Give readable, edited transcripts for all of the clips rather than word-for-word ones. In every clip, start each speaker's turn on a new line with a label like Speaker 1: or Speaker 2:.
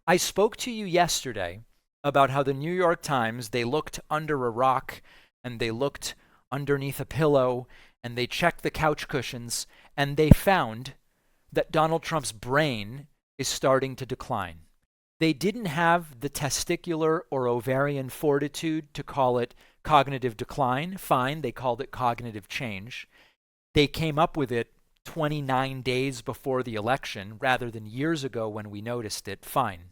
Speaker 1: I spoke to you yesterday about how the New York Times, they looked under a rock and they looked underneath a pillow and they checked the couch cushions and they found that Donald Trump's brain is starting to decline. They didn't have the testicular or ovarian fortitude to call it cognitive decline. Fine, they called it cognitive change. They came up with it 29 days before the election rather than years ago when we noticed it. Fine.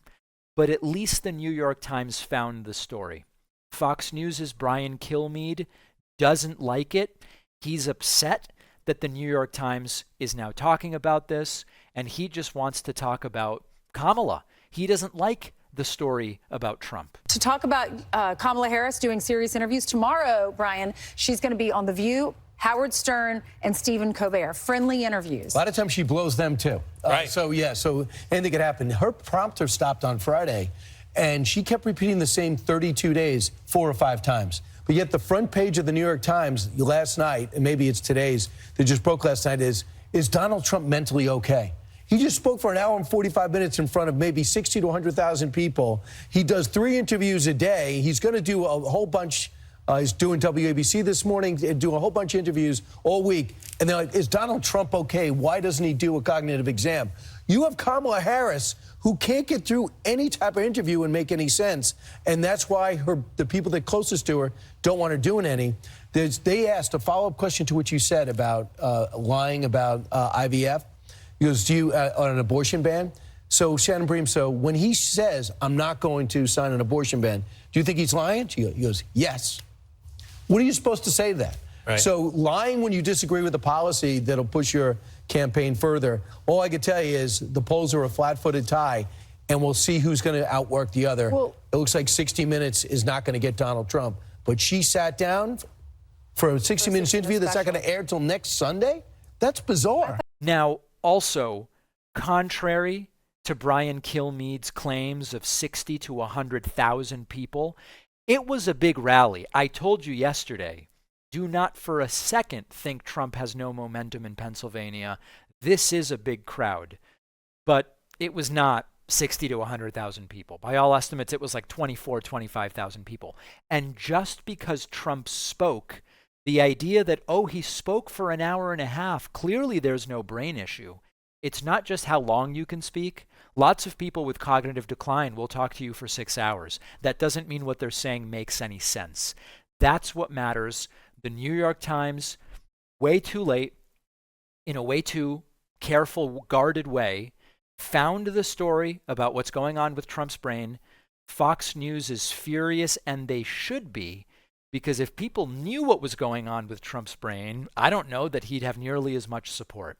Speaker 1: But at least the New York Times found the story. Fox News' Brian Kilmeade doesn't like it. He's upset that the New York Times is now talking about this, and he just wants to talk about Kamala. He doesn't like the story about Trump.
Speaker 2: To talk about Kamala Harris doing serious interviews tomorrow, Brian, she's going to be on The View, Howard Stern, and Stephen Colbert. Friendly interviews.
Speaker 3: A lot of times she blows them too.
Speaker 4: Right.
Speaker 3: So anything could happen. Her prompter stopped on Friday, and she kept repeating the same 32 days 4 or 5 times. But yet the front page of the New York Times last night, and maybe it's today's, that just broke last night, is Donald Trump mentally okay? He just spoke for an hour and 45 minutes in front of maybe 60 to 100,000 people. He does 3 interviews a day. He's going to do a whole bunch. He's doing WABC this morning, doing a whole bunch of interviews all week. And they're like, is Donald Trump okay? Why doesn't he do a cognitive exam? You have Kamala Harris, who can't get through any type of interview and make any sense. And that's why the people that are closest to her don't want her doing any. They asked a follow-up question to what you said about lying about IVF. He goes, do you, on an abortion ban? So, Shannon Bream, so when he says, I'm not going to sign an abortion ban, do you think he's lying? He goes, yes. What are you supposed to say to that?
Speaker 4: Right.
Speaker 3: So lying when you disagree with a policy that'll push your campaign further, all I can tell you is the polls are a flat-footed tie, and we'll see who's going to outwork the other.
Speaker 2: Well,
Speaker 3: it looks like 60 Minutes is not going to get Donald Trump. But she sat down for a 60 Minutes interview that's not going to air till next Sunday? That's bizarre.
Speaker 1: Now, also, contrary to Brian Kilmeade's claims of 60 to 100,000 people, it was a big rally. I told you yesterday, do not for a second think Trump has no momentum in Pennsylvania. This is a big crowd. But it was not 60 to 100,000 people. By all estimates, it was like 24, 25,000 people. And just because Trump spoke, the idea that, oh, he spoke for an hour and a half, clearly there's no brain issue. It's not just how long you can speak. Lots of people with cognitive decline will talk to you for 6 hours. That doesn't mean what they're saying makes any sense. That's what matters. The New York Times, way too late, in a way too careful, guarded way, found the story about what's going on with Trump's brain. Fox News is furious, and they should be, because if people knew what was going on with Trump's brain, I don't know that he'd have nearly as much support.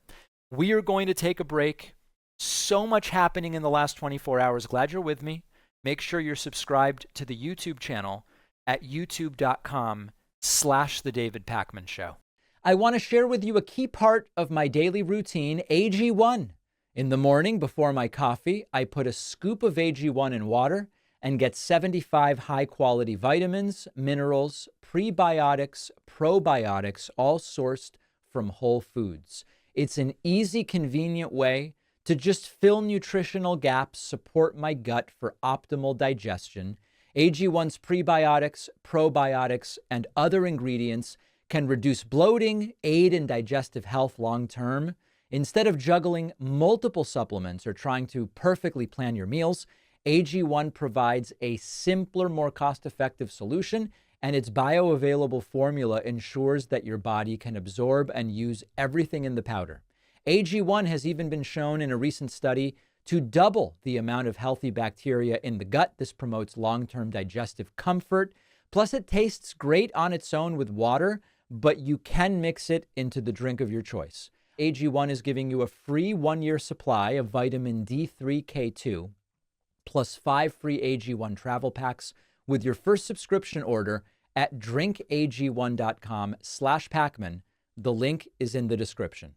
Speaker 1: We are going to take a break. So much happening in the last 24 hours. Glad you're with me. Make sure you're subscribed to the YouTube channel at youtube.com/The David Pakman Show. I want to share with you a key part of my daily routine, AG1. In the morning before my coffee, I put a scoop of AG1 in water and get 75 high-quality vitamins, minerals, prebiotics, probiotics, all sourced from whole foods. It's an easy, convenient way to just fill nutritional gaps, support my gut for optimal digestion. AG1's prebiotics, probiotics, and other ingredients can reduce bloating, aid in digestive health long-term. Instead of juggling multiple supplements or trying to perfectly plan your meals, AG1 provides a simpler, more cost-effective solution, and its bioavailable formula ensures that your body can absorb and use everything in the powder. AG1 has even been shown in a recent study to double the amount of healthy bacteria in the gut. This promotes long-term digestive comfort. Plus, it tastes great on its own with water, but you can mix it into the drink of your choice. AG1 is giving you a free 1-year supply of vitamin D3K2, plus 5 free AG1 travel packs with your first subscription order at drinkag1.com/Pakman. The link is in the description.